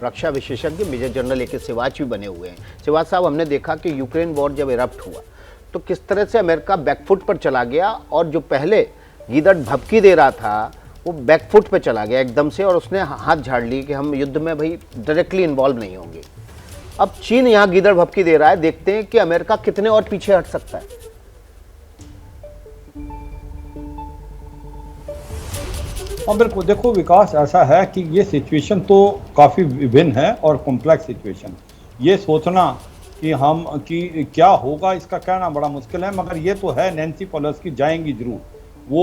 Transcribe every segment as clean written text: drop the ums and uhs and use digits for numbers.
रक्षा विशेषज्ञ major general AK Siwach भी बने हुए हैं। सिवाच साहब, हमने देखा कि यूक्रेन वॉर जब इरप्ट हुआ तो किस तरह से अमेरिका बैकफुट पर चला गया, और जो पहले गीदड़ भभकी दे रहा था वो बैकफुट पे चला गया एकदम से, और उसने हाथ झाड़ ली कि हम युद्ध में भाई डायरेक्टली इन्वॉल्व नहीं होंगे। अब चीन यहाँ गीदड़ भभकी दे रहा है, देखते हैं कि अमेरिका कितने और पीछे हट सकता है। हाँ बिल्कुल, देखो विकास, ऐसा है कि ये सिचुएशन तो काफ़ी विभिन्न है और कॉम्प्लेक्स सिचुएशन। ये सोचना कि क्या होगा, इसका कहना बड़ा मुश्किल है, मगर ये तो है नैन्सी पेलोसी जाएंगी जरूर, वो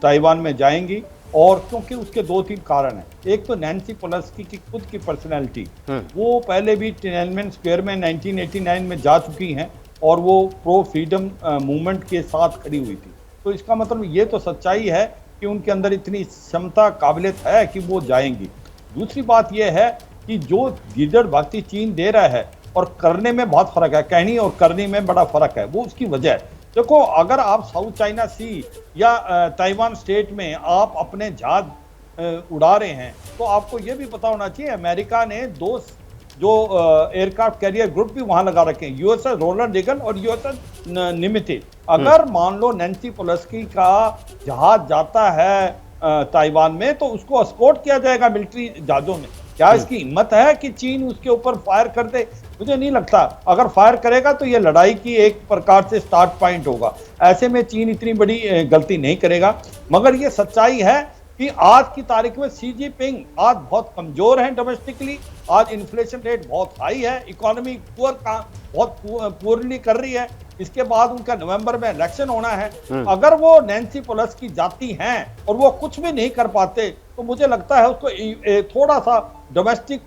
ताइवान में जाएंगी। और क्योंकि उसके 2-3 कारण हैं। एक तो नैन्सी पेलोसी की खुद की पर्सनैलिटी, वो पहले भी तिएननमेन स्क्वायर में 1989 में जा चुकी हैं और वो प्रो फ्रीडम मूवमेंट के साथ खड़ी हुई थी। तो इसका मतलब ये तो सच्चाई है कि उनके अंदर इतनी क्षमता, काबिलियत है कि वो जाएंगी। दूसरी बात यह है कि जो गीदड़ भक्ति चीन दे रहा है और करने में बहुत फर्क है, कहनी और करने में बड़ा फर्क है। वो उसकी वजह है। देखो, अगर आप साउथ चाइना सी या ताइवान स्टेट में आप अपने जहाज उड़ा रहे हैं तो आपको ये भी पता होना चाहिए अमेरिका ने 2 जो एयरक्राफ्ट कैरियर ग्रुप भी वहां लगा रखे हैं, USS रोनाल्ड रेगन और USS निमित्ते। अगर मान लो नैन्सी पेलोसी का जहाज जाता है ताइवान में तो उसको एस्कॉर्ट किया जाएगा मिलिट्री जहाजों में। क्या इसकी हिम्मत है कि चीन उसके ऊपर फायर कर दे? मुझे नहीं लगता। अगर फायर करेगा तो ये लड़ाई की एक प्रकार से स्टार्ट पॉइंट होगा। ऐसे में चीन इतनी बड़ी गलती नहीं करेगा। मगर ये सच्चाई है कि आज की तारीख में शी जिनपिंग आज बहुत कमजोर हैं डोमेस्टिकली। आज इन्फ्लेशन रेट बहुत हाई है, इकोनॉमी बहुत पुअरली कर रही है। इसके बाद उनका नवंबर में इलेक्शन होना है। अगर वो नैन्सी पेलोसी जाती हैं और वो कुछ भी नहीं कर पाते तो मुझे लगता है उसको थोड़ा सा डोमेस्टिक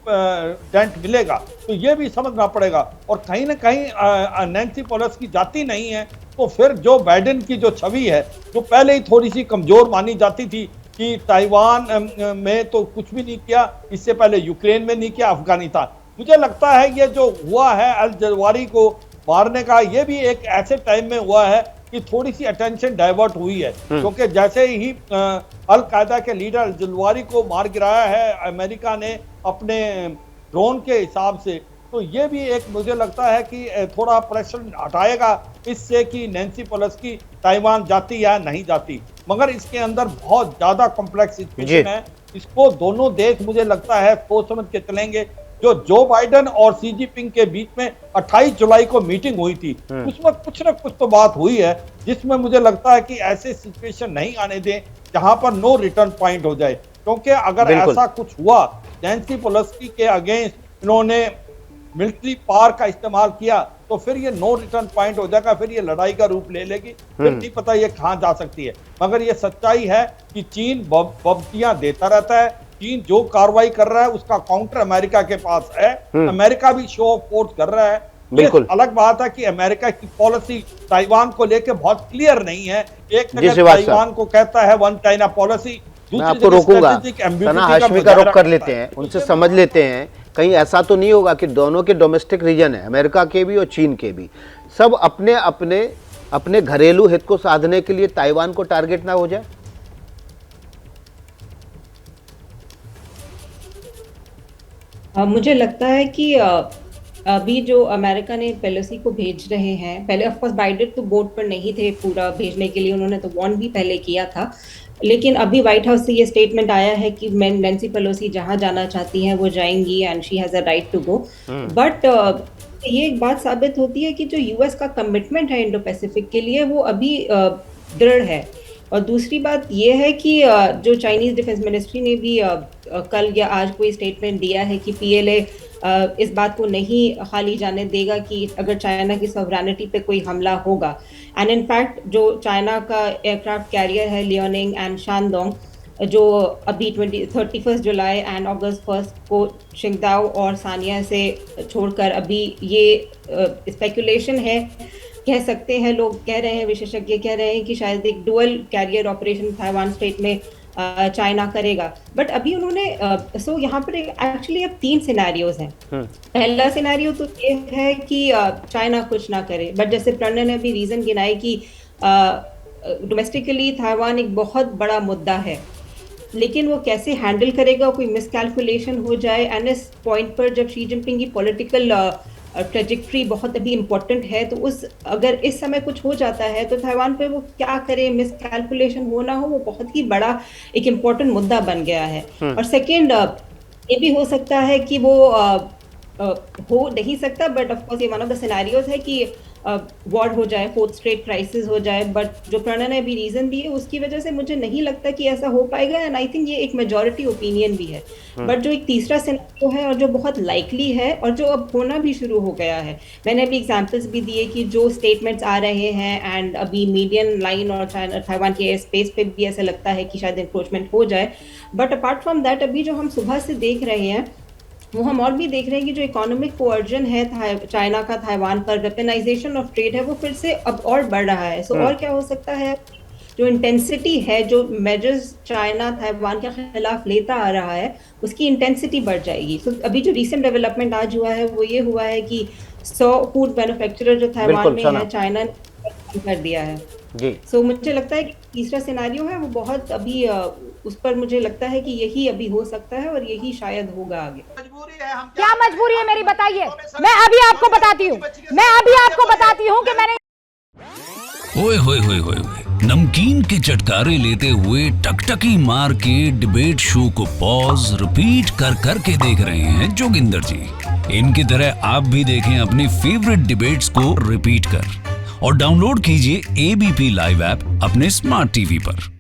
डेंट मिलेगा। तो ये भी समझना पड़ेगा। और कहीं ना कहीं नैन्सी पेलोसी जाती नहीं है तो फिर जो बाइडेन की जो छवि है, जो पहले ही थोड़ी सी कमजोर मानी जाती थी कि ताइवान में तो कुछ भी नहीं किया, इससे पहले यूक्रेन में नहीं किया, अफगानिस्तान, मुझे लगता है ये जो हुआ है अल जवारी को मारने का, ये भी एक ऐसे टाइम में हुआ है कि थोड़ी सी अटेंशन डाइवर्ट हुई है। क्योंकि जैसे ही अल कायदा के लीडर अल जवारी को मार गिराया है अमेरिका ने अपने ड्रोन के हिसाब से, तो ये भी एक मुझे लगता है कि थोड़ा प्रेशर हटाएगा इससे कि नैन्सी पेलोसी ताइवान जाती या नहीं जाती। मगर इसके अंदर बहुत ज्यादा कॉम्प्लेक्स सिचुएशन है। इसको दोनों देश मुझे लगता है सोच समझ के चलेंगे। जो बाइडेन और शी जिनपिंग के बीच में 28 जुलाई को मीटिंग हुई थी, उसमें कुछ ना कुछ तो बात हुई है जिसमें मुझे लगता है कि ऐसे सिचुएशन नहीं आने दें जहां पर नो रिटर्न पॉइंट हो जाए। क्योंकि अगर ऐसा कुछ हुआ, नैन्सी पेलोसी के अगेंस्ट इन्होंने मिलिट्री पावर का इस्तेमाल किया, तो फिर ये नो रिटर्न पॉइंट हो जाएगा। फिर ये लड़ाई का रूप ले लेगी। फिर नहीं पता ये कहां जा सकती है। मगर ये सच्चाई है कि चीन बब्तियां देता रहता है। चीन जो कार्रवाई कर रहा है उसका काउंटर अमेरिका के पास है। अमेरिका भी शो ऑफ फोर्स कर रहा है। बिल्कुल अलग बात है कि अमेरिका की पॉलिसी ताइवान को लेकर बहुत क्लियर नहीं है। एक जगह ताइवान को कहता है वन चाइना पॉलिसी, मैं आपको रोकूंगा, सना हाशमी का रुख कर लेते हैं, उनसे समझ लेते हैं कहीं ऐसा तो नहीं होगा कि दोनों के डोमेस्टिक रीजन है, अमेरिका के भी और चीन के भी, सब अपने अपने अपने घरेलू हित को साधने के लिए ताइवान को टारगेट ना हो जाए। मुझे लगता है कि अभी जो अमेरिका ने पेलोसी को भेज रहे हैं, पहले ऑफ कोर्स बाइडेन तो बोर्ड पर नहीं थे पूरा भेजने के लिए, उन्होंने तो वार्न भी पहले किया था। लेकिन अभी व्हाइट हाउस से ये स्टेटमेंट आया है कि नैन्सी पेलोसी जहां जाना चाहती हैं वो जाएंगी and she has a right to go. But ये एक बात साबित होती है कि जो यूएस का कमिटमेंट है इंडो पैसिफिक के लिए वो अभी दृढ़ है। और दूसरी बात ये है कि जो चाइनीज डिफेंस मिनिस्ट्री ने भी कल या आज कोई स्टेटमेंट दिया है कि पीएलए इस बात को नहीं खाली जाने देगा कि अगर चाइना की सॉवरेनिटी पे कोई हमला होगा। एंड इनफैक्ट जो चाइना का एयरक्राफ्ट कैरियर है लियोनिंग एंड शानडोंग, जो अभी 31 जुलाई एंड अगस्त 1 को शिंगदाओ और सानिया से छोड़कर, अभी ये स्पेकुलेशन है, कह सकते हैं, लोग कह रहे हैं, विशेषज्ञ कह रहे हैं कि शायद एक dual carrier operation Taiwan state में चाइना करेगा। बट अभी उन्होंने सो यहाँ पर एक्चुअली अब 3 सिनेरियोज हैं। पहला सिनेरियो तो ये है कि चाइना कुछ ना करे, बट जैसे प्रणय ने भी रीजन गिनाए कि डोमेस्टिकली ताइवान एक बहुत बड़ा मुद्दा है। लेकिन वो कैसे हैंडल करेगा, कोई मिसकैलकुलेशन हो जाए, एंड इस पॉइंट पर जब शी जिनपिंग की पॉलिटिकल ट्रेजेक्ट्री बहुत अभी इम्पोर्टेंट है, तो उस अगर इस समय कुछ हो जाता है तो ताइवान पे वो क्या करे, मिसकैलकुलेशन हो ना हो, वो बहुत ही बड़ा एक इम्पोर्टेंट मुद्दा बन गया है। और सेकेंड, ये भी हो सकता है कि वो हो नहीं सकता, बट ऑफ कोर्स ये वन ऑफ द सिनेरियोज है कि वॉर हो जाए, फोर्थ स्ट्रेट क्राइसिस हो जाए, बट जो प्रणय ने अभी रीजन दिए उसकी वजह से मुझे नहीं लगता कि ऐसा हो पाएगा, एंड आई थिंक ये एक मेजॉरिटी ओपिनियन भी है। बट जो एक तीसरा सिनेरियो है और जो बहुत लाइकली है और जो अब होना भी शुरू हो गया है, मैंने अभी एग्जांपल्स भी दिए कि जो स्टेटमेंट्स आ रहे हैं, एंड अभी मीडियन लाइन और ताइवान के स्पेस पे भी ऐसा लगता है कि शायद इंक्रोचमेंट हो जाए। बट अपार्ट फ्रॉम दैट, अभी जो हम सुबह से देख रहे हैं वो हम और भी देख रहे हैं कि जो इकोनॉमिक कोअर्जन है चाइना का ताइवान पर, वेपनाइजेशन ऑफ ट्रेड है, वो फिर से अब और बढ़ रहा है। सो और क्या हो सकता है, जो इंटेंसिटी है, जो मेजर्स चाइना ताइवान के खिलाफ लेता आ रहा है, उसकी इंटेंसिटी बढ़ जाएगी। सो अभी जो रिसेंट डेवलपमेंट आज हुआ है वो ये हुआ है कि 100 फूड मैन्युफैक्चरर जो ताइवान में है, चाइना ने कर दिया है जी। सो मुझे लगता है कि तीसरा सिनेरियो है वो बहुत अभी उस पर मुझे लगता है कि यही अभी हो सकता है और यही शायद होगा आगे। क्या मजबूरी है मेरी, बताइए। मैं अभी आपको बताती हूँ कि मैंने ओए होए होए होए नमकीन के चटकारे लेते हुए टकटकी मार के डिबेट शो को पॉज रिपीट कर करके देख रहे हैं जोगिंदर जी। इनकी तरह आप भी देखें अपनी फेवरेट डिबेट्स को रिपीट कर और डाउनलोड कीजिए एबीपी लाइव ऐप अपने स्मार्ट टीवी पर।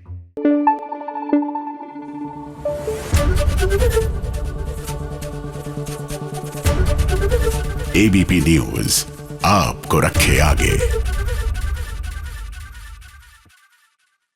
एबीपी न्यूज आपको रखे आगे।